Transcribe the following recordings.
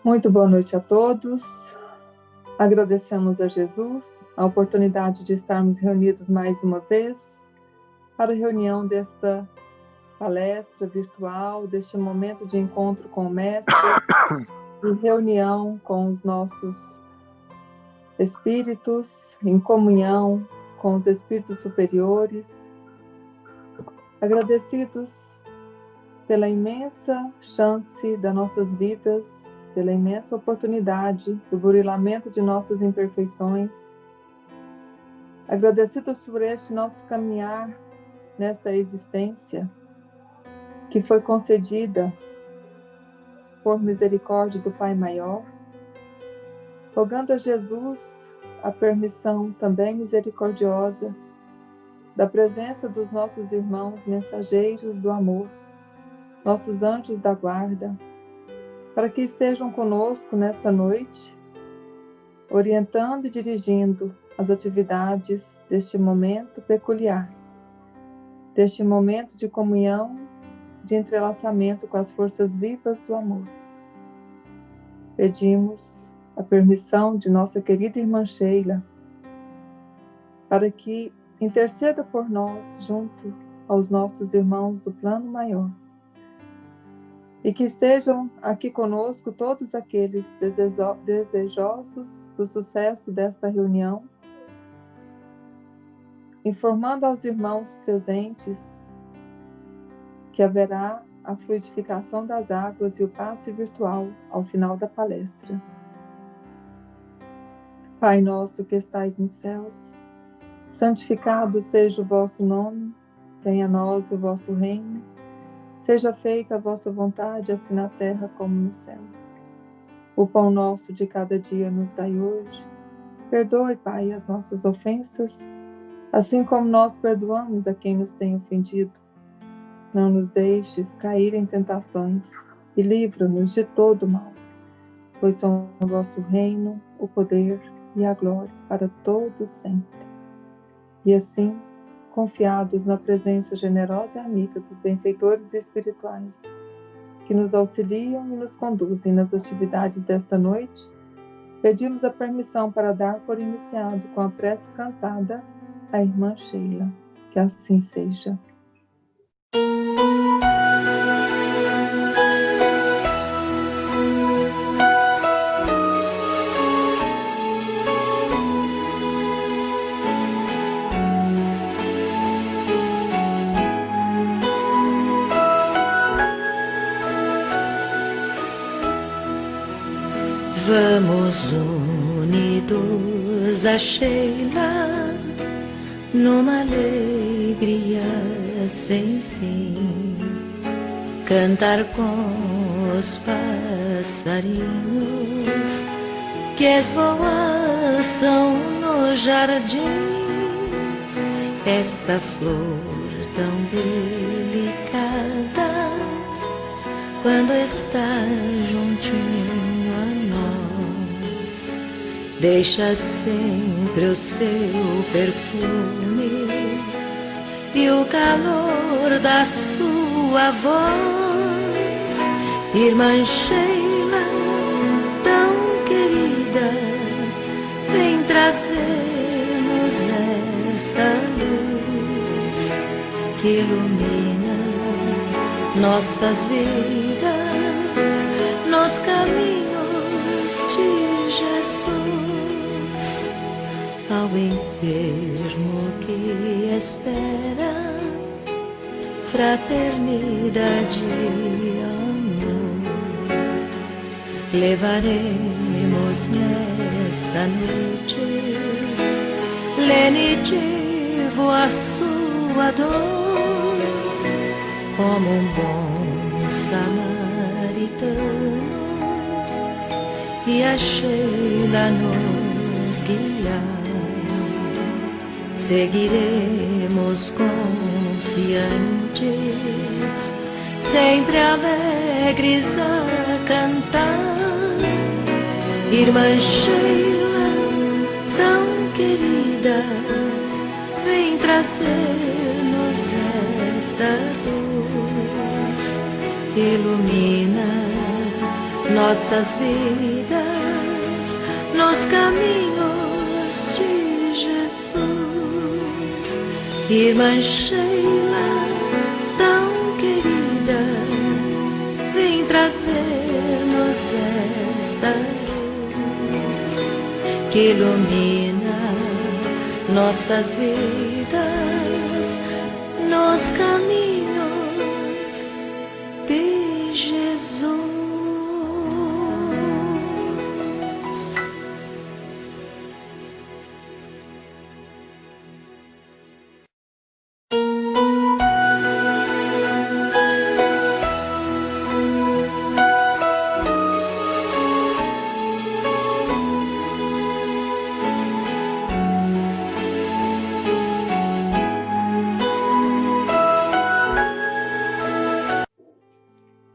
Muito boa noite a todos. Agradecemos a Jesus a oportunidade de estarmos reunidos mais uma vez para a reunião desta palestra virtual, deste momento de encontro com o Mestre, de reunião com os nossos espíritos, em comunhão com os espíritos superiores. Agradecidos pela imensa chance das nossas vidas, pela imensa oportunidade do burilamento de nossas imperfeições. Agradecidos por este nosso caminhar nesta existência, que foi concedida por misericórdia do Pai Maior, rogando a Jesus a permissão também misericordiosa da presença dos nossos irmãos mensageiros do amor, nossos anjos da guarda, para que estejam conosco nesta noite, orientando e dirigindo as atividades deste momento peculiar, deste momento de comunhão, de entrelaçamento com as forças vivas do amor. Pedimos a permissão de nossa querida irmã Sheila, para que interceda por nós junto aos nossos irmãos do plano maior. E que estejam aqui conosco todos aqueles desejosos do sucesso desta reunião, informando aos irmãos presentes que haverá a fluidificação das águas e o passe virtual ao final da palestra. Pai nosso que estais nos céus, santificado seja o vosso nome, venha a nós o vosso reino, seja feita a vossa vontade, assim na terra como no céu. O pão nosso de cada dia nos dai hoje. Perdoe, Pai, as nossas ofensas, assim como nós perdoamos a quem nos tem ofendido. Não nos deixes cair em tentações e livra-nos de todo mal, pois são o vosso reino, o poder e a glória para todos sempre. E assim, confiados na presença generosa e amiga dos benfeitores espirituais, que nos auxiliam e nos conduzem nas atividades desta noite, pedimos a permissão para dar por iniciado com a prece cantada à irmã Sheila. Que assim seja. Vamos unidos a Sheila, numa alegria sem fim, cantar com os passarinhos que esvoaçam no jardim, esta flor tão delicada, quando está juntinho a nós, deixa sempre o seu perfume e o calor da sua voz. Irmã Sheila, tão querida, vem trazer-nos esta luz que ilumina nossas vidas nos caminhos de Jesus. Ao enfermo que espera fraternidade e amor, levaremos nesta noite lenitivo a sua dor, como um bom samaritano, e a Sheila nos guiar. Seguiremos confiantes, sempre alegres a cantar. Irmã Sheila, tão querida, vem trazer-nos esta luz, ilumina nossas vidas nos caminhos de Jesus. Irmã Sheila, tão querida, vem trazer-nos esta luz que ilumina nossas vidas nos caminhos de Jesus.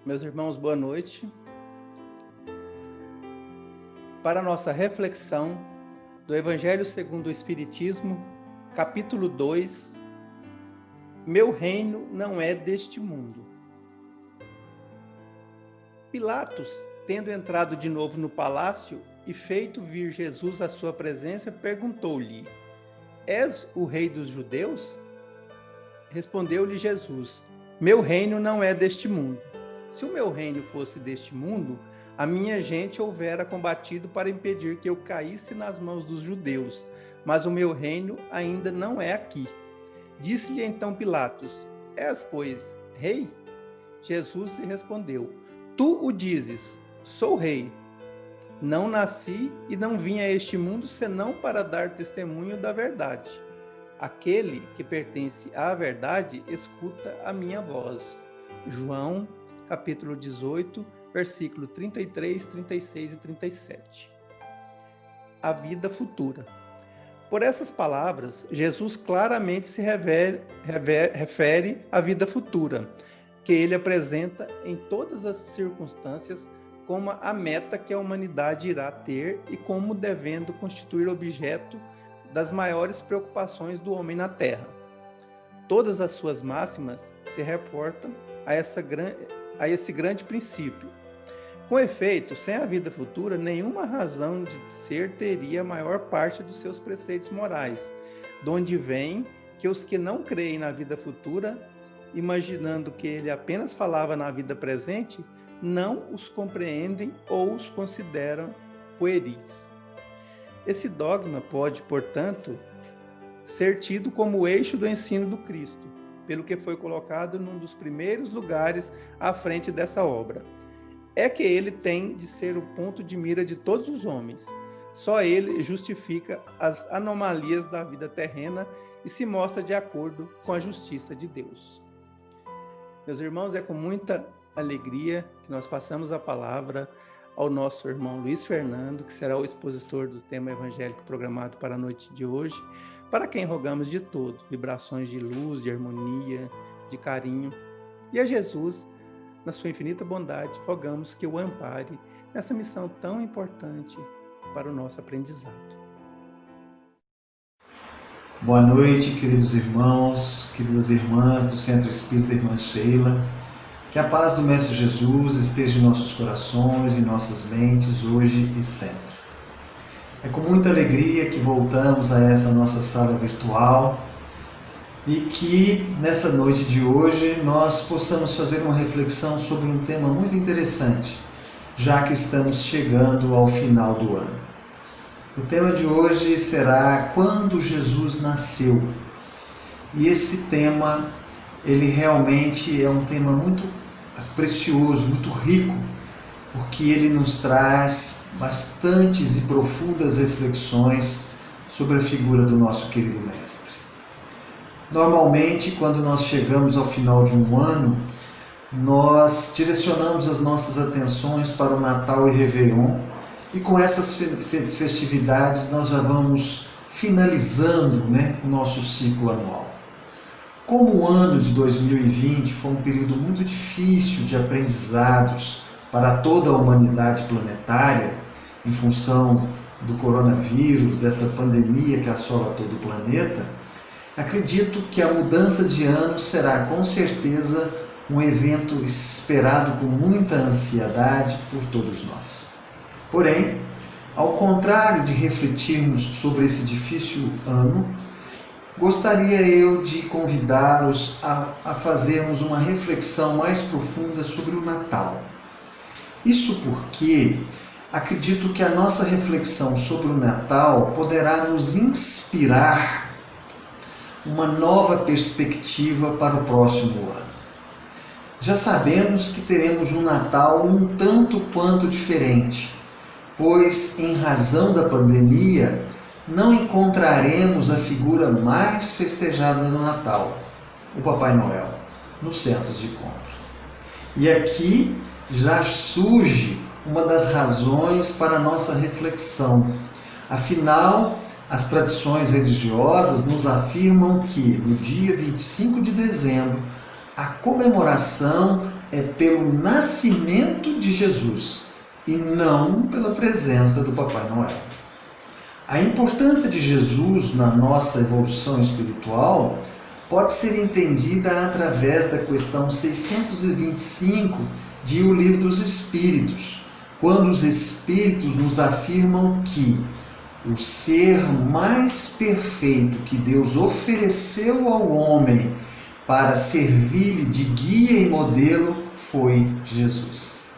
Meus irmãos, boa noite. Para a nossa reflexão do Evangelho segundo o Espiritismo, capítulo 2, Meu reino não é deste mundo. Pilatos, tendo entrado de novo no palácio e feito vir Jesus à sua presença, perguntou-lhe: És o rei dos judeus? Respondeu-lhe Jesus: Meu reino não é deste mundo. Se o meu reino fosse deste mundo, a minha gente houvera combatido para impedir que eu caísse nas mãos dos judeus, mas o meu reino ainda não é aqui. Disse-lhe então Pilatos: És, pois, rei? Jesus lhe respondeu: Tu o dizes, sou rei. Não nasci e não vim a este mundo senão para dar testemunho da verdade. Aquele que pertence à verdade escuta a minha voz. João capítulo 18, versículo 33, 36 e 37. A vida futura. Por essas palavras, Jesus claramente se refere à vida futura, que ele apresenta em todas as circunstâncias como a meta que a humanidade irá ter e como devendo constituir objeto das maiores preocupações do homem na Terra. Todas as suas máximas se reportam a esse grande princípio. Com efeito, sem a vida futura, nenhuma razão de ser teria a maior parte dos seus preceitos morais, de onde vem que os que não creem na vida futura, imaginando que ele apenas falava na vida presente, não os compreendem ou os consideram pueris. Esse dogma pode, portanto, ser tido como o eixo do ensino do Cristo, pelo que foi colocado num dos primeiros lugares à frente dessa obra. É que ele tem de ser o ponto de mira de todos os homens. Só ele justifica as anomalias da vida terrena e se mostra de acordo com a justiça de Deus. Meus irmãos, é com muita alegria que nós passamos a palavra ao nosso irmão Luiz Fernando, que será o expositor do tema evangélico programado para a noite de hoje, para quem rogamos de todo, vibrações de luz, de harmonia, de carinho. E a Jesus, na sua infinita bondade, rogamos que o ampare nessa missão tão importante para o nosso aprendizado. Boa noite, queridos irmãos, queridas irmãs do Centro Espírita Irmã Sheila. Que a paz do Mestre Jesus esteja em nossos corações e nossas mentes, hoje e sempre. É com muita alegria que voltamos a essa nossa sala virtual e que, nessa noite de hoje, nós possamos fazer uma reflexão sobre um tema muito interessante, já que estamos chegando ao final do ano. O tema de hoje será Quando Jesus Nasceu. E esse tema, ele realmente é um tema muito precioso, muito rico, porque ele nos traz bastantes e profundas reflexões sobre a figura do nosso querido Mestre. Normalmente, quando nós chegamos ao final de um ano, nós direcionamos as nossas atenções para o Natal e Réveillon, e com essas festividades nós já vamos finalizando, o nosso ciclo anual. Como o ano de 2020 foi um período muito difícil de aprendizados para toda a humanidade planetária, em função do coronavírus, dessa pandemia que assola todo o planeta, acredito que a mudança de ano será com certeza um evento esperado com muita ansiedade por todos nós. Porém, ao contrário de refletirmos sobre esse difícil ano, gostaria eu de convidá-los a fazermos uma reflexão mais profunda sobre o Natal. Isso porque acredito que a nossa reflexão sobre o Natal poderá nos inspirar uma nova perspectiva para o próximo ano. Já sabemos que teremos um Natal um tanto quanto diferente, pois, em razão da pandemia, não encontraremos a figura mais festejada no Natal, o Papai Noel, nos centros de compra. E aqui já surge uma das razões para a nossa reflexão. Afinal, as tradições religiosas nos afirmam que, no dia 25 de dezembro, a comemoração é pelo nascimento de Jesus e não pela presença do Papai Noel. A importância de Jesus na nossa evolução espiritual pode ser entendida através da questão 625 de O Livro dos Espíritos, quando os Espíritos nos afirmam que o ser mais perfeito que Deus ofereceu ao homem para servir-lhe de guia e modelo foi Jesus.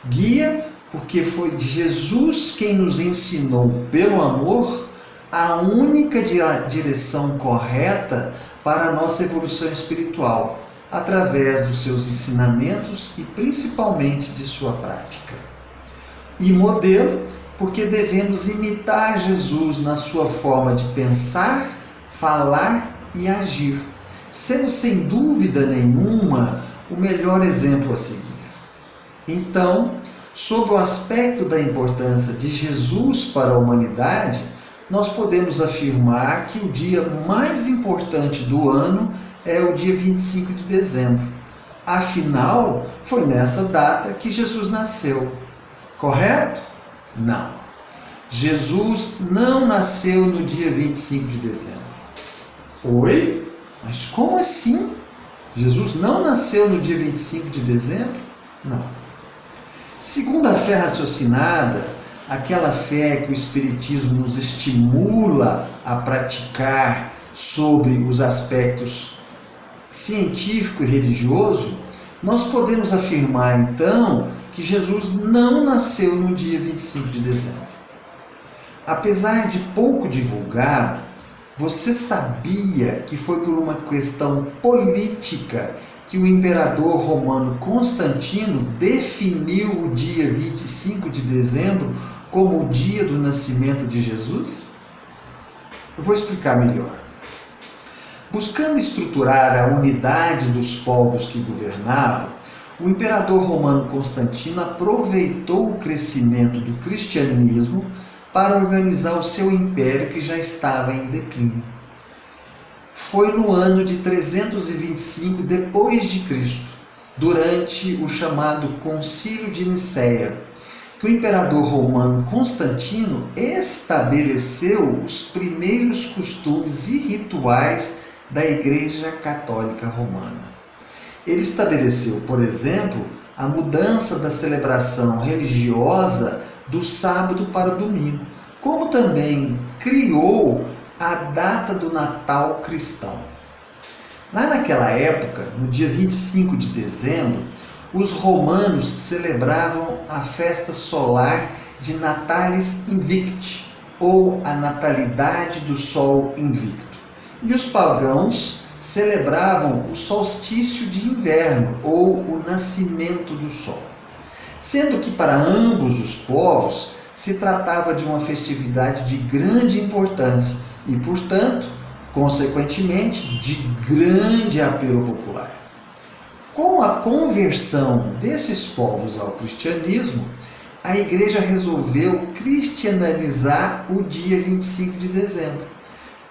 Guia, porque foi Jesus quem nos ensinou, pelo amor, a única direção correta para a nossa evolução espiritual, através dos seus ensinamentos e principalmente de sua prática. E modelo, porque devemos imitar Jesus na sua forma de pensar, falar e agir, sendo sem dúvida nenhuma o melhor exemplo a seguir. Então, sob o aspecto da importância de Jesus para a humanidade, nós podemos afirmar que o dia mais importante do ano é o dia 25 de dezembro. Afinal, foi nessa data que Jesus nasceu. Correto? Não. Jesus não nasceu no dia 25 de dezembro. Oi? Mas como assim? Jesus não nasceu no dia 25 de dezembro? Não. Segundo a fé raciocinada, aquela fé que o Espiritismo nos estimula a praticar sobre os aspectos científico e religioso, nós podemos afirmar então que Jesus não nasceu no dia 25 de dezembro. Apesar de pouco divulgado, você sabia que foi por uma questão política que o imperador romano Constantino definiu o dia 25 de dezembro como o dia do nascimento de Jesus? Eu vou explicar melhor. Buscando estruturar a unidade dos povos que governavam, o imperador romano Constantino aproveitou o crescimento do cristianismo para organizar o seu império que já estava em declínio. Foi no ano de 325 depois de Cristo, durante o chamado Concílio de Nicéia, que o imperador romano Constantino estabeleceu os primeiros costumes e rituais da Igreja Católica Romana. Ele estabeleceu, por exemplo, a mudança da celebração religiosa do sábado para o domingo, como também criou a data do Natal cristão. Lá naquela época, no dia 25 de dezembro, os romanos celebravam a festa solar de Natalis Invicti, ou a natalidade do sol invicto. E os pagãos celebravam o solstício de inverno, ou o nascimento do sol. Sendo que para ambos os povos se tratava de uma festividade de grande importância e, portanto, consequentemente, de grande apelo popular. Com a conversão desses povos ao cristianismo, a Igreja resolveu cristianizar o dia 25 de dezembro,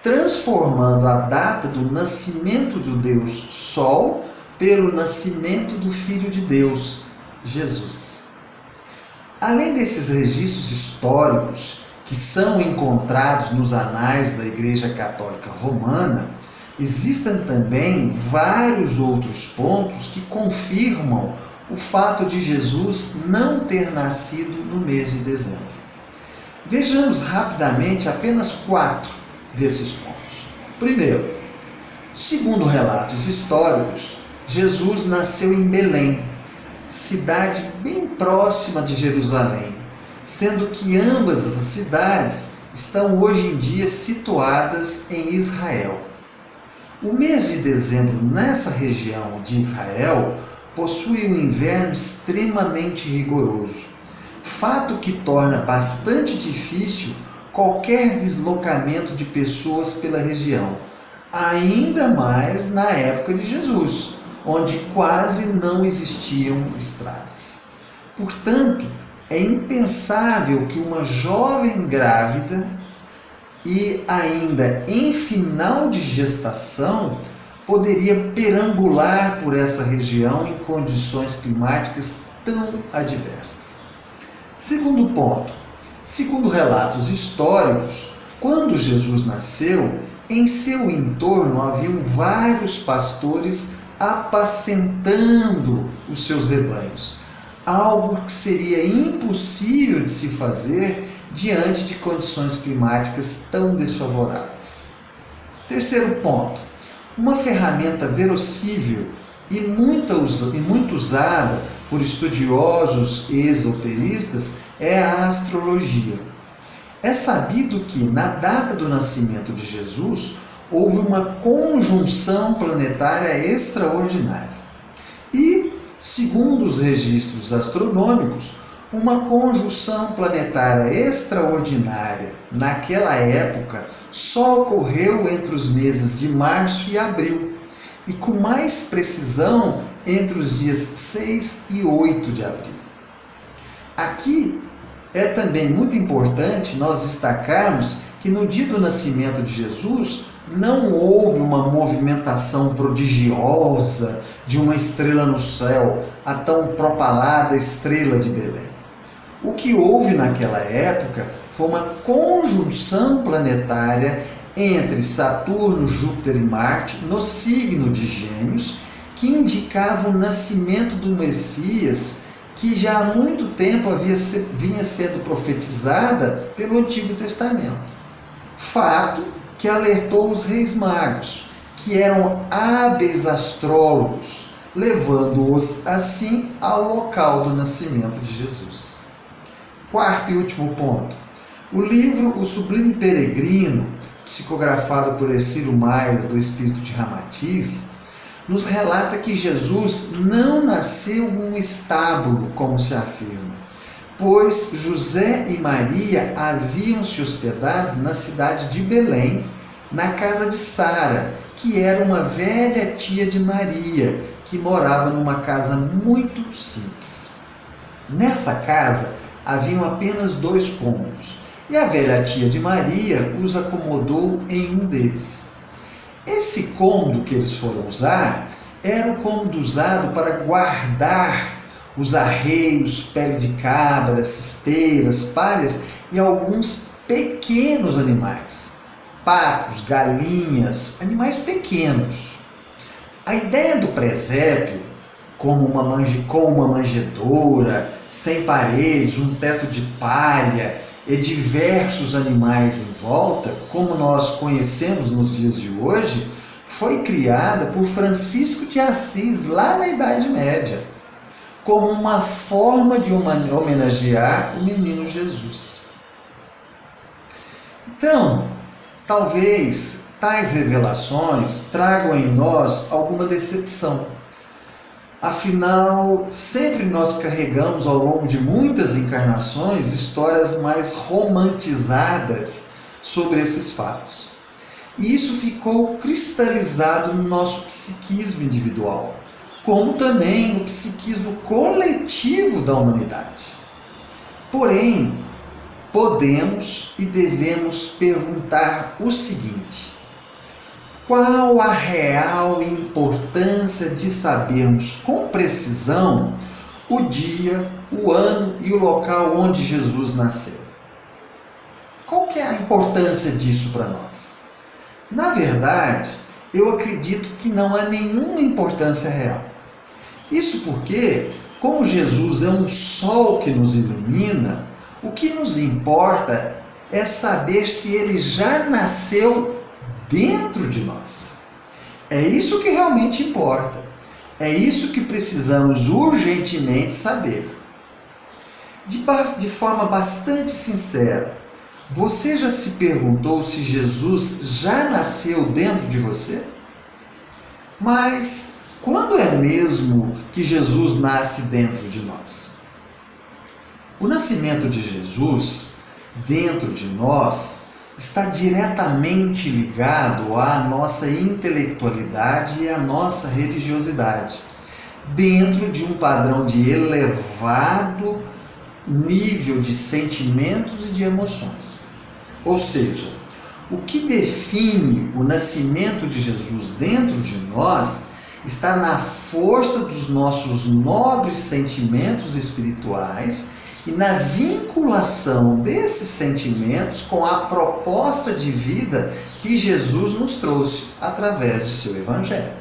transformando a data do nascimento do Deus Sol pelo nascimento do Filho de Deus, Jesus. Além desses registros históricos que são encontrados nos anais da Igreja Católica Romana, Existem também vários outros pontos que confirmam o fato de Jesus não ter nascido no mês de dezembro. Vejamos rapidamente apenas 4 desses pontos. Primeiro, segundo relatos históricos, Jesus nasceu em Belém, cidade bem próxima de Jerusalém, sendo que ambas as cidades estão hoje em dia situadas em Israel. O mês de dezembro nessa região de Israel possui um inverno extremamente rigoroso, fato que torna bastante difícil qualquer deslocamento de pessoas pela região, ainda mais na época de Jesus, onde quase não existiam estradas. Portanto, é impensável que uma jovem grávida e ainda em final de gestação poderia perambular por essa região em condições climáticas tão adversas. Segundo ponto, segundo relatos históricos, quando Jesus nasceu, em seu entorno haviam vários pastores apacentando os seus rebanhos, algo que seria impossível de se fazer diante de condições climáticas tão desfavoráveis. Terceiro ponto, uma ferramenta verossível e muito usada por estudiosos e esoteristas é a astrologia. É sabido que, na data do nascimento de Jesus, houve uma conjunção planetária extraordinária. E, segundo os registros astronômicos, uma conjunção planetária extraordinária naquela época só ocorreu entre os meses de março e abril, e com mais precisão entre os dias 6 e 8 de abril. Aqui é também muito importante nós destacarmos que no dia do nascimento de Jesus não houve uma movimentação prodigiosa de uma estrela no céu, a tão propalada estrela de Belém. O que houve naquela época foi uma conjunção planetária entre Saturno, Júpiter e Marte no signo de Gêmeos, que indicava o nascimento do Messias, que já há muito tempo vinha sendo profetizada pelo Antigo Testamento. Fato que alertou os reis magos, que eram hábeis astrólogos, levando-os assim ao local do nascimento de Jesus. Quarto e último ponto. O livro O Sublime Peregrino, psicografado por Hercílio Maias, do Espírito de Ramatiz, nos relata que Jesus não nasceu num estábulo, como se afirma, pois José e Maria haviam se hospedado na cidade de Belém, na casa de Sara, que era uma velha tia de Maria, que morava numa casa muito simples. Nessa casa haviam apenas 2 cômodos, e a velha tia de Maria os acomodou em um deles. Esse cômodo que eles foram usar era o cômodo usado para guardar os arreios, pele de cabra, cisteiras, palhas e alguns pequenos animais, patos, galinhas, animais pequenos. A ideia do presépio, com uma manjedoura, sem paredes, um teto de palha e diversos animais em volta, como nós conhecemos nos dias de hoje, foi criada por Francisco de Assis lá na Idade Média, como uma forma de homenagear o menino Jesus. Então, talvez tais revelações tragam em nós alguma decepção. Afinal, sempre nós carregamos ao longo de muitas encarnações histórias mais romantizadas sobre esses fatos. E isso ficou cristalizado no nosso psiquismo individual, como também no psiquismo coletivo da humanidade. Porém, podemos e devemos perguntar o seguinte: qual a real importância de sabermos com precisão o dia, o ano e o local onde Jesus nasceu? Qual que é a importância disso para nós? Na verdade, eu acredito que não há nenhuma importância real. Isso porque, como Jesus é um sol que nos ilumina, o que nos importa é saber se ele já nasceu dentro de nós. É isso que realmente importa. É isso que precisamos urgentemente saber. De forma bastante sincera, você já se perguntou se Jesus já nasceu dentro de você? Mas quando é mesmo que Jesus nasce dentro de nós? O nascimento de Jesus dentro de nós está diretamente ligado à nossa intelectualidade e à nossa religiosidade, dentro de um padrão de elevado nível de sentimentos e de emoções. Ou seja, o que define o nascimento de Jesus dentro de nós está na força dos nossos nobres sentimentos espirituais e na vinculação desses sentimentos com a proposta de vida que Jesus nos trouxe através de seu Evangelho.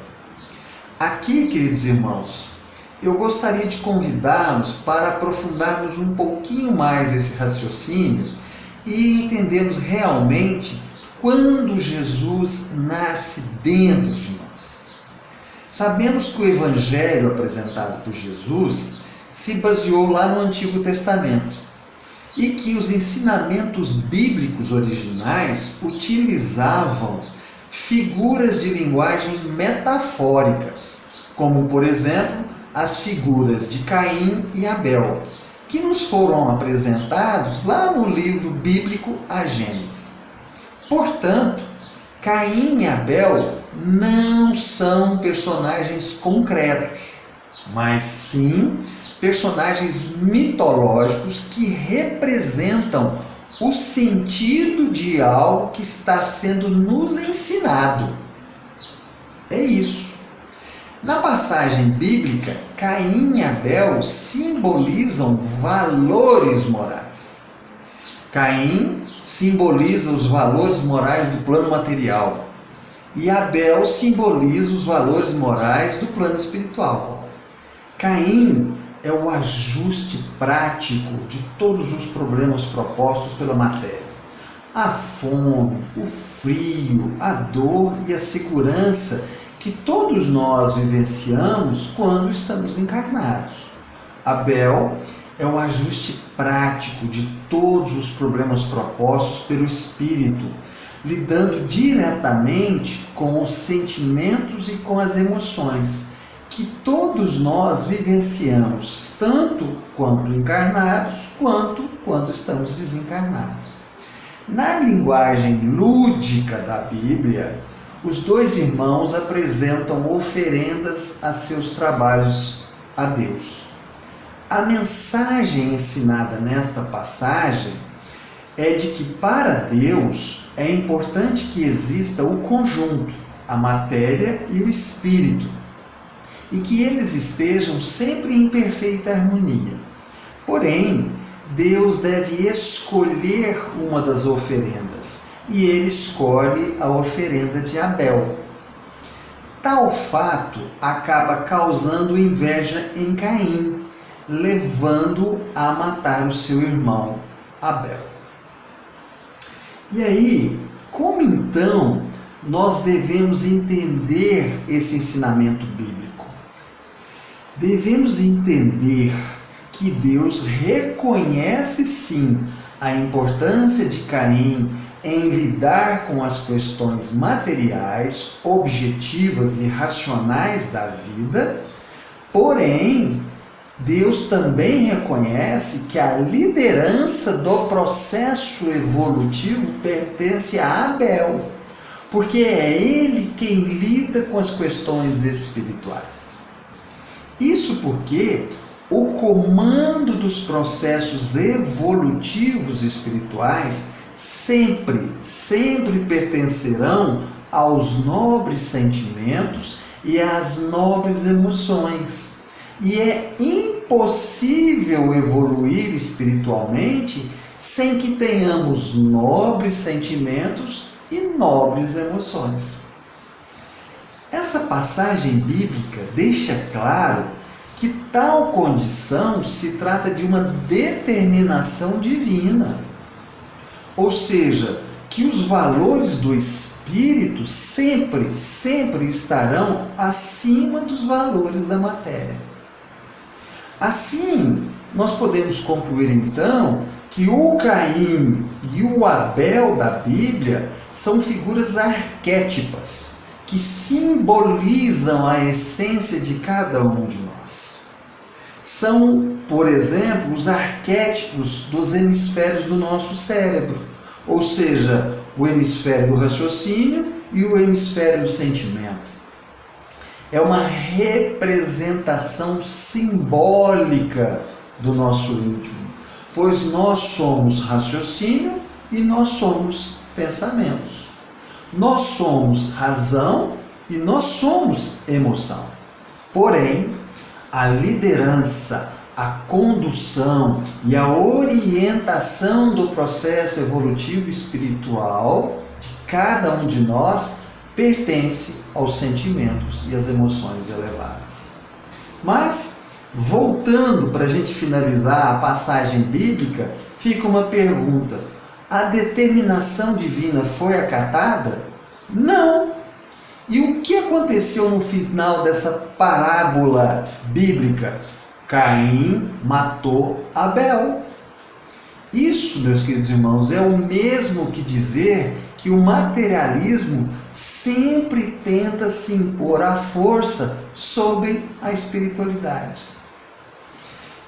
Aqui, queridos irmãos, eu gostaria de convidá-los para aprofundarmos um pouquinho mais esse raciocínio e entendermos realmente quando Jesus nasce dentro de nós. Sabemos que o Evangelho apresentado por Jesus se baseou lá no Antigo Testamento e que os ensinamentos bíblicos originais utilizavam figuras de linguagem metafóricas, como, por exemplo, as figuras de Caim e Abel, que nos foram apresentados lá no livro bíblico A Gênesis. Portanto, Caim e Abel não são personagens concretos, mas sim personagens mitológicos que representam o sentido de algo que está sendo nos ensinado. É isso. Na passagem bíblica, Caim e Abel simbolizam valores morais. Caim simboliza os valores morais do plano material e Abel simboliza os valores morais do plano espiritual. Caim é o ajuste prático de todos os problemas propostos pela matéria. A fome, o frio, a dor e a segurança que todos nós vivenciamos quando estamos encarnados. Abel é o ajuste prático de todos os problemas propostos pelo Espírito, lidando diretamente com os sentimentos e com as emoções que todos nós vivenciamos, tanto quanto encarnados, quanto quando estamos desencarnados. Na linguagem lúdica da Bíblia, os dois irmãos apresentam oferendas a seus trabalhos a Deus. A mensagem ensinada nesta passagem é de que para Deus é importante que exista o conjunto, a matéria e o espírito, e que eles estejam sempre em perfeita harmonia. Porém, Deus deve escolher uma das oferendas, e ele escolhe a oferenda de Abel. Tal fato acaba causando inveja em Caim, levando-o a matar o seu irmão Abel. E aí, como então nós devemos entender esse ensinamento bíblico? Devemos entender que Deus reconhece sim a importância de Caim em lidar com as questões materiais, objetivas e racionais da vida, porém, Deus também reconhece que a liderança do processo evolutivo pertence a Abel, porque é ele quem lida com as questões espirituais. Isso porque o comando dos processos evolutivos espirituais sempre pertencerão aos nobres sentimentos e às nobres emoções. E é impossível evoluir espiritualmente sem que tenhamos nobres sentimentos e nobres emoções. essa passagem bíblica deixa claro que tal condição se trata de uma determinação divina. Ou seja, que os valores do espírito sempre estarão acima dos valores da matéria. Assim, nós podemos concluir então que o Caim e o Abel da Bíblia são figuras arquétipas que simbolizam a essência de cada um de nós. São, por exemplo, os arquétipos dos hemisférios do nosso cérebro, ou seja, o hemisfério do raciocínio e o hemisfério do sentimento. É uma representação simbólica do nosso íntimo, pois nós somos raciocínio e nós somos pensamentos. Nós somos razão e nós somos emoção. Porém, a liderança, a condução e a orientação do processo evolutivo espiritual de cada um de nós pertence aos sentimentos e às emoções elevadas. Mas, voltando para a gente finalizar a passagem bíblica, fica uma pergunta: a determinação divina foi acatada? Não! E o que aconteceu no final dessa parábola bíblica? Caim matou Abel. Isso, meus queridos irmãos, é o mesmo que dizer que o materialismo sempre tenta se impor à força sobre a espiritualidade.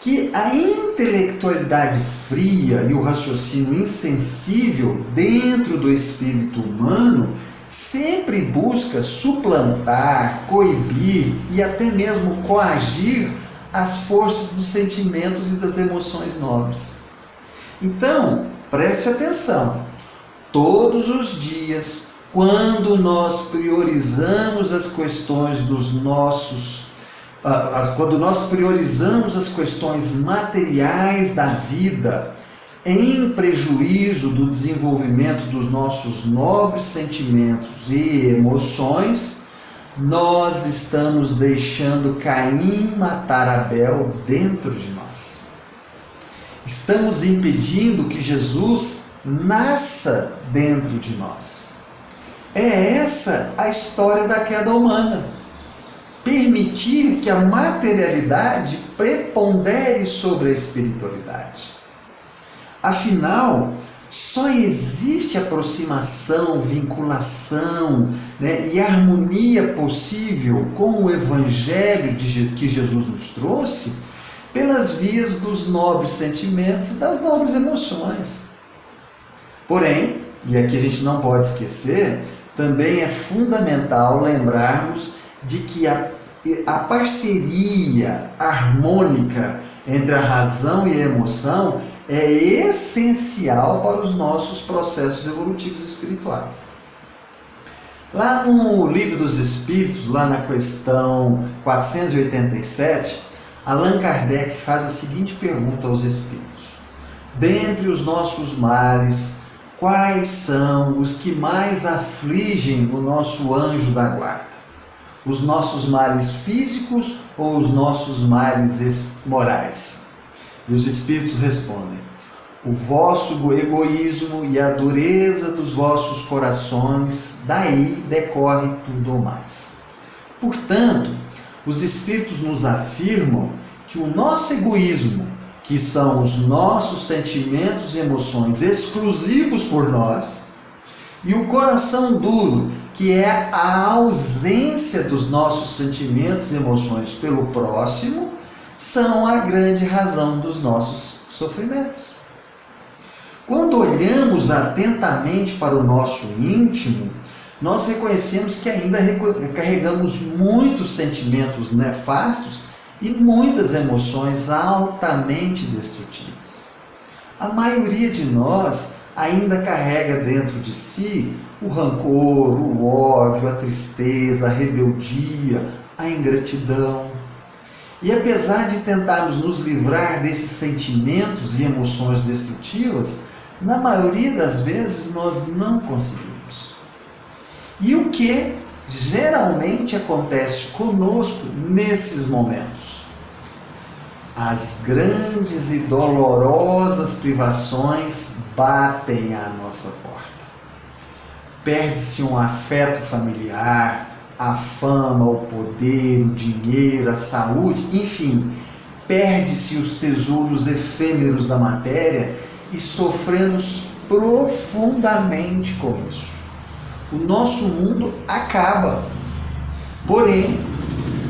Que a intelectualidade fria e o raciocínio insensível dentro do espírito humano sempre busca suplantar, coibir e até mesmo coagir as forças dos sentimentos e das emoções nobres. Então, preste atenção. Todos os dias, quando nós priorizamos as questões dos nossos quando nós priorizamos as questões materiais da vida em prejuízo do desenvolvimento dos nossos nobres sentimentos e emoções, nós estamos deixando Caim matar Abel dentro de nós. Estamos impedindo que Jesus nasça dentro de nós. É essa a história da queda humana. Permitir que a materialidade prepondere sobre a espiritualidade. Afinal, só existe aproximação, vinculação, e harmonia possível com o Evangelho que Jesus nos trouxe pelas vias dos nobres sentimentos e das nobres emoções. Porém, e aqui a gente não pode esquecer, também é fundamental lembrarmos de que a parceria harmônica entre a razão e a emoção é essencial para os nossos processos evolutivos espirituais. Lá no Livro dos Espíritos, lá na questão 487, Allan Kardec faz a seguinte pergunta aos espíritos: dentre os nossos males, quais são os que mais afligem o nosso anjo da guarda? Os nossos males físicos ou os nossos males morais? E os espíritos respondem: o vosso egoísmo e a dureza dos vossos corações, daí decorre tudo o mais. Portanto, os espíritos nos afirmam que o nosso egoísmo, que são os nossos sentimentos e emoções exclusivos por nós, e o coração duro, que é a ausência dos nossos sentimentos e emoções pelo próximo, são a grande razão dos nossos sofrimentos. Quando olhamos atentamente para o nosso íntimo, nós reconhecemos que ainda carregamos muitos sentimentos nefastos e muitas emoções altamente destrutivas. A maioria de nós ainda carrega dentro de si o rancor, o ódio, a tristeza, a rebeldia, a ingratidão. E apesar de tentarmos nos livrar desses sentimentos e emoções destrutivas, na maioria das vezes nós não conseguimos. E o que geralmente acontece conosco nesses momentos. As grandes e dolorosas privações batem à nossa porta. Perde-se um afeto familiar, a fama, o poder, o dinheiro, a saúde, enfim, perde-se os tesouros efêmeros da matéria e sofremos profundamente com isso. O nosso mundo acaba. Porém,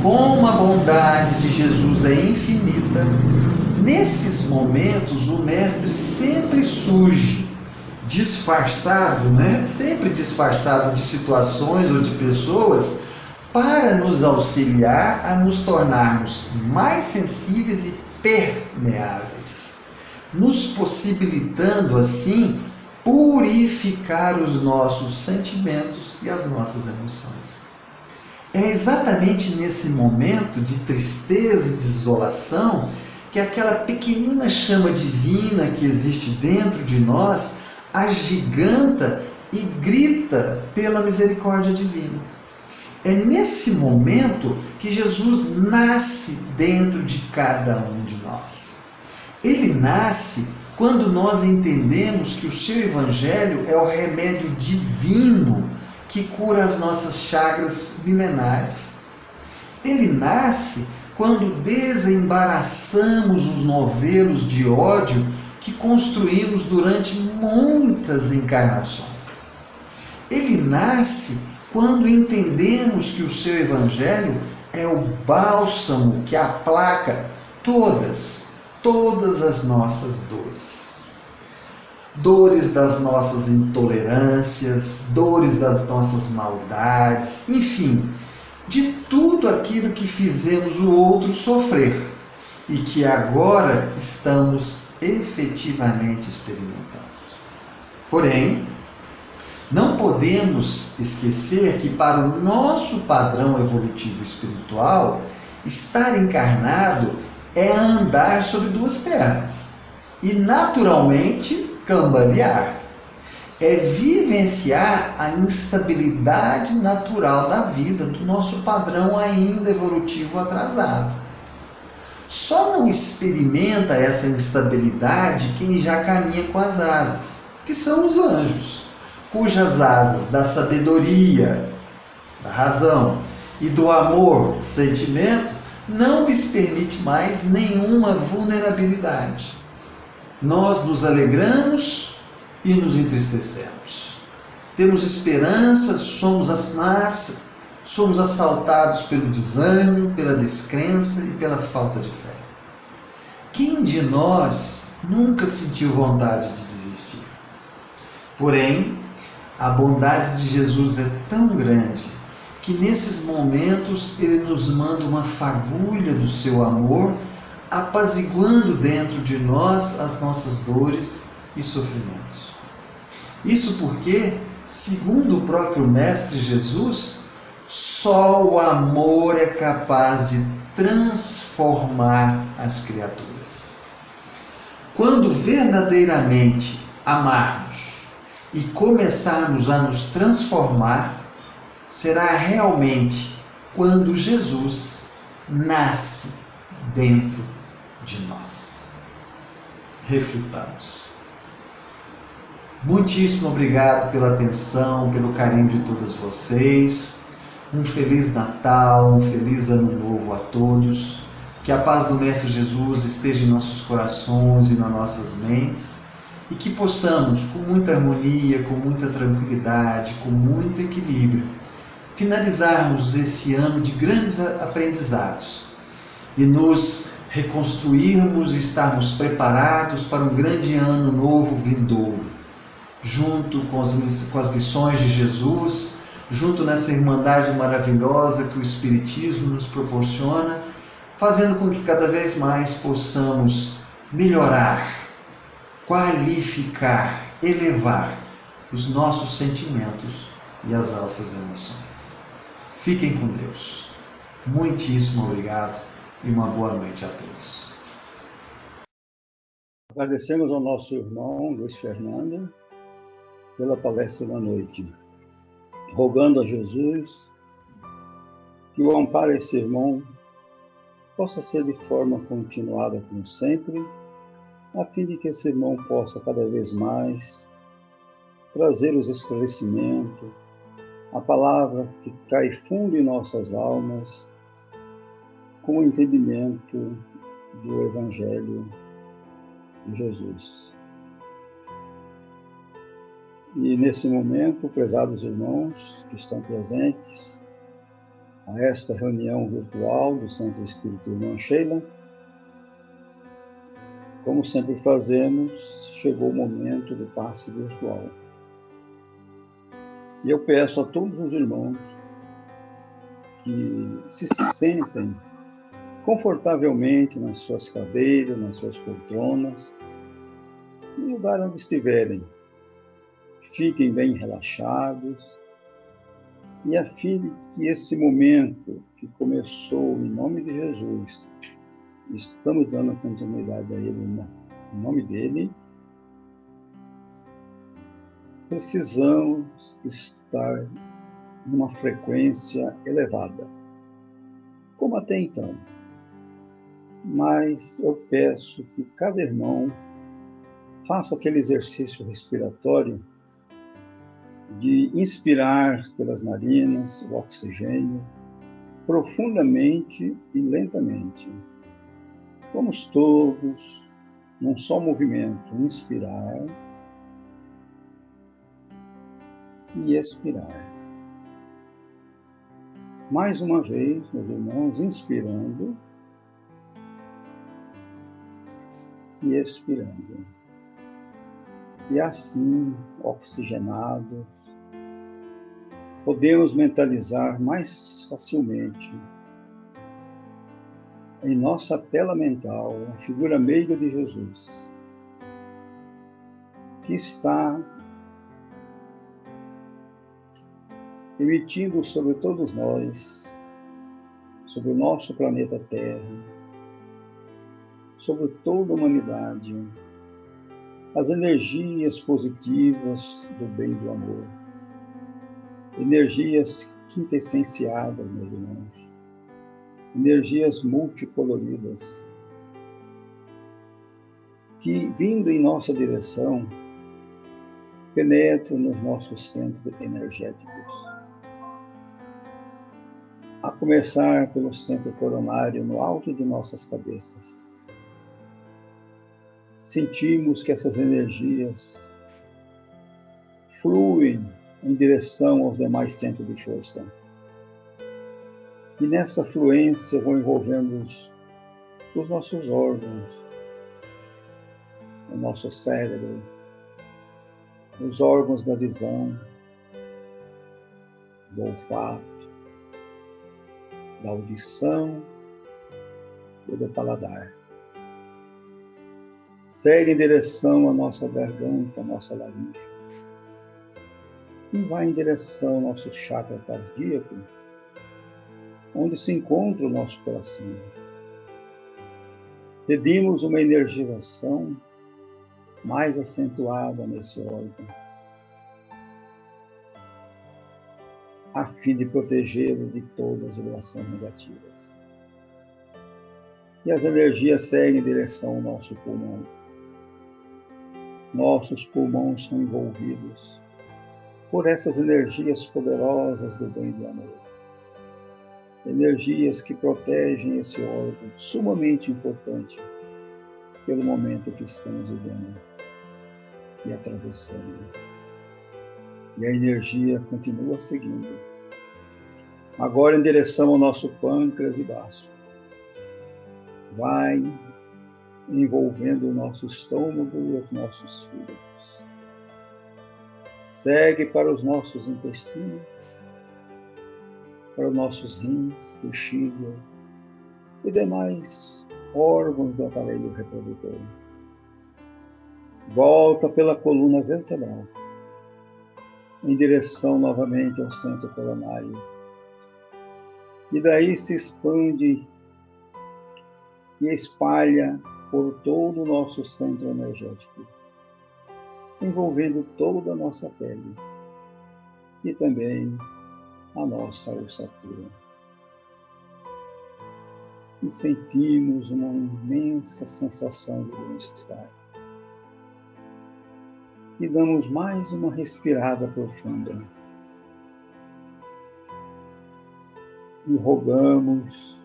como a bondade de Jesus é infinita, nesses momentos o Mestre sempre surge disfarçado, sempre disfarçado de situações ou de pessoas, para nos auxiliar a nos tornarmos mais sensíveis e permeáveis, nos possibilitando assim purificar os nossos sentimentos e as nossas emoções. É exatamente nesse momento de tristeza e de isolação que aquela pequenina chama divina que existe dentro de nós agiganta e grita pela misericórdia divina. É nesse momento que Jesus nasce dentro de cada um de nós. Ele nasce quando nós entendemos que o seu Evangelho é o remédio divino que cura as nossas chagas milenares. Ele nasce quando desembaraçamos os novelos de ódio que construímos durante muitas encarnações. Ele nasce quando entendemos que o seu Evangelho é o bálsamo que aplaca todas as nossas dores. Dores das nossas intolerâncias, dores das nossas maldades, enfim, de tudo aquilo que fizemos o outro sofrer e que agora estamos efetivamente experimentando. Porém, não podemos esquecer que para o nosso padrão evolutivo espiritual, estar encarnado é andar sobre duas pernas e naturalmente cambalear. É vivenciar a instabilidade natural da vida do nosso padrão ainda evolutivo atrasado. Só não experimenta essa instabilidade quem já caminha com as asas, que são os anjos, cujas asas da sabedoria, da razão e do amor, sentimento, não lhes permite mais nenhuma vulnerabilidade. Nós nos alegramos e nos entristecemos. Temos esperança, somos assaltados pelo desânimo, pela descrença e pela falta de fé. Quem de nós nunca sentiu vontade de desistir? Porém, a bondade de Jesus é tão grande que nesses momentos ele nos manda uma fagulha do seu amor, apaziguando dentro de nós as nossas dores e sofrimentos. Isso porque, segundo o próprio Mestre Jesus, só o amor é capaz de transformar as criaturas. Quando verdadeiramente amarmos e começarmos a nos transformar, será realmente quando Jesus nasce dentro de nós. Reflitamos. Muitíssimo obrigado pela atenção, pelo carinho de todas vocês. Um Feliz Natal, um Feliz Ano Novo a todos. Que a paz do Mestre Jesus esteja em nossos corações e nas nossas mentes. E que possamos, com muita harmonia, com muita tranquilidade, com muito equilíbrio, finalizarmos esse ano de grandes aprendizados e nos reconstruirmos e estarmos preparados para um grande ano novo vindouro, junto com as lições de Jesus, junto nessa irmandade maravilhosa que o Espiritismo nos proporciona, fazendo com que cada vez mais possamos melhorar, qualificar, elevar os nossos sentimentos e as nossas emoções. Fiquem com Deus. Muitíssimo obrigado e uma boa noite a todos. Agradecemos ao nosso irmão Luiz Fernando pela palestra da noite, rogando a Jesus que o amparo a esse irmão possa ser de forma continuada como sempre, a fim de que esse irmão possa cada vez mais trazer os esclarecimentos, a palavra que cai fundo em nossas almas, com o entendimento do Evangelho de Jesus. E nesse momento, prezados irmãos que estão presentes a esta reunião virtual do Centro Espírita Irmã Sheila, como sempre fazemos, chegou o momento do passe virtual. E eu peço a todos os irmãos que se sentem confortavelmente nas suas cadeiras, nas suas poltronas, no lugar onde estiverem. Fiquem bem relaxados e a fim de que esse momento que começou em nome de Jesus, estamos dando continuidade a ele em nome dele, precisamos estar numa frequência elevada, como até então. Mas eu peço que cada irmão faça aquele exercício respiratório de inspirar pelas narinas o oxigênio profundamente e lentamente. Vamos todos, num só movimento, inspirar e expirar. Mais uma vez, meus irmãos, inspirando e expirando. E assim, oxigenados, podemos mentalizar mais facilmente em nossa tela mental a figura meiga de Jesus, que está emitindo sobre todos nós, sobre o nosso planeta Terra, sobre toda a humanidade, as energias positivas do bem e do amor, energias quintessenciadas, meus irmãos, energias multicoloridas, que, vindo em nossa direção, penetram nos nossos centros energéticos, a começar pelo centro coronário no alto de nossas cabeças. Sentimos que essas energias fluem em direção aos demais centros de força. E nessa fluência vão envolvendo os nossos órgãos, o nosso cérebro, os órgãos da visão, do olfato, da audição e do paladar. Segue em direção à nossa garganta, à nossa laringe. E vai em direção ao nosso chakra cardíaco, onde se encontra o nosso coração. Pedimos uma energização mais acentuada nesse órgão, a fim de protegê-lo de todas as vibrações negativas. E as energias seguem em direção ao nosso pulmão. Nossos pulmões são envolvidos por essas energias poderosas do bem e do amor. Energias que protegem esse órgão sumamente importante pelo momento que estamos vivendo e atravessando. E a energia continua seguindo. Agora em direção ao nosso pâncreas e baço. Vai envolvendo o nosso estômago e os nossos fígados. Segue para os nossos intestinos, para os nossos rins, bexiga e demais órgãos do aparelho reprodutor. Volta pela coluna vertebral, em direção novamente ao centro coronário. E daí se expande e espalha por todo o nosso centro energético, envolvendo toda a nossa pele e também a nossa ossatura. e sentimos uma imensa sensação de bem-estar. E damos mais uma respirada profunda. E rogamos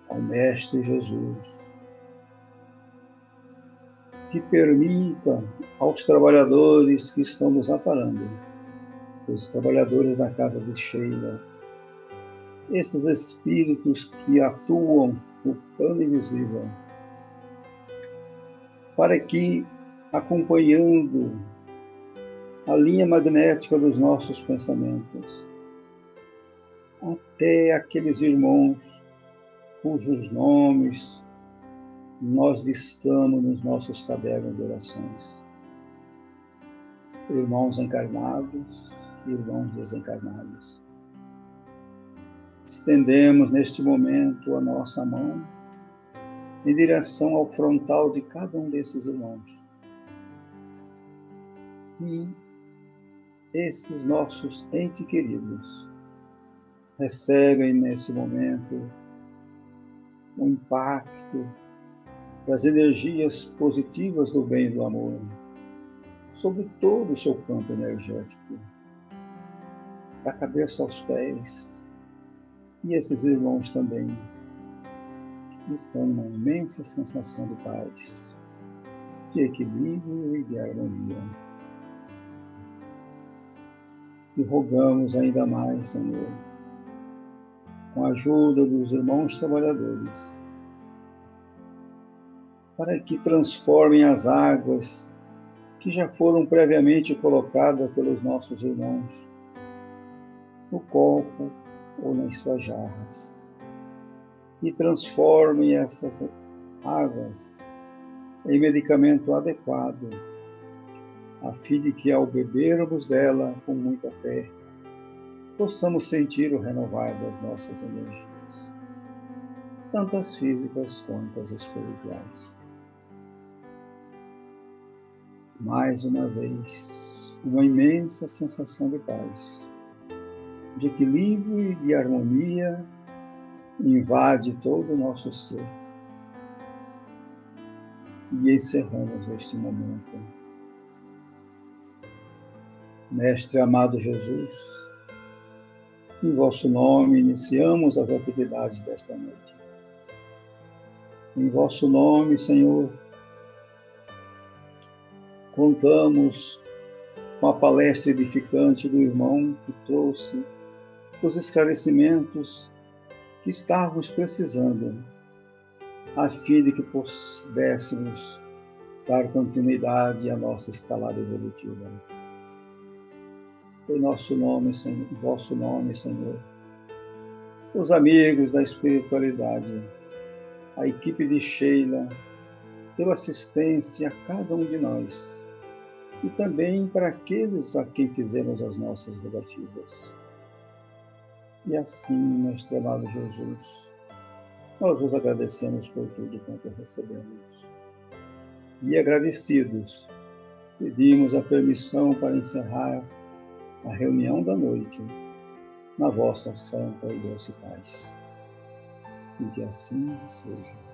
ao Mestre Jesus que permita aos trabalhadores que estão nos amparando, os trabalhadores da casa de Sheila, esses espíritos que atuam no plano invisível, para que, acompanhando a linha magnética dos nossos pensamentos, até aqueles irmãos cujos nomes nós listamos nos nossos cadernos de orações. Irmãos encarnados e irmãos desencarnados. Estendemos neste momento a nossa mão em direção ao frontal de cada um desses irmãos. E esses nossos entes queridos recebem nesse momento o impacto das energias positivas do bem e do amor sobre todo o seu campo energético, da cabeça aos pés. E esses irmãos também estão numa imensa sensação de paz, de equilíbrio e de harmonia. E rogamos ainda mais, Senhor, com a ajuda dos irmãos trabalhadores, para que transformem as águas que já foram previamente colocadas pelos nossos irmãos no copo ou nas suas jarras, e transformem essas águas em medicamento adequado, a fim de que, ao bebermos dela com muita fé, possamos sentir o renovar das nossas energias, tanto as físicas quanto as espirituais. Mais uma vez, uma imensa sensação de paz, de equilíbrio e de harmonia invade todo o nosso ser. E encerramos este momento. Mestre amado Jesus, em vosso nome iniciamos as atividades desta noite. Em vosso nome, Senhor, contamos com a palestra edificante do irmão que trouxe os esclarecimentos que estávamos precisando, a fim de que pudéssemos dar continuidade à nossa escalada evolutiva. Em nosso nome, Senhor, em vosso nome, Senhor, os amigos da espiritualidade, a equipe de Sheila, pela assistência a cada um de nós, e também para aqueles a quem fizemos as nossas rogativas. E assim, Mestre amado Jesus, nós vos agradecemos por tudo quanto recebemos. E agradecidos, pedimos a permissão para encerrar a reunião da noite na vossa santa e doce paz. E que assim seja.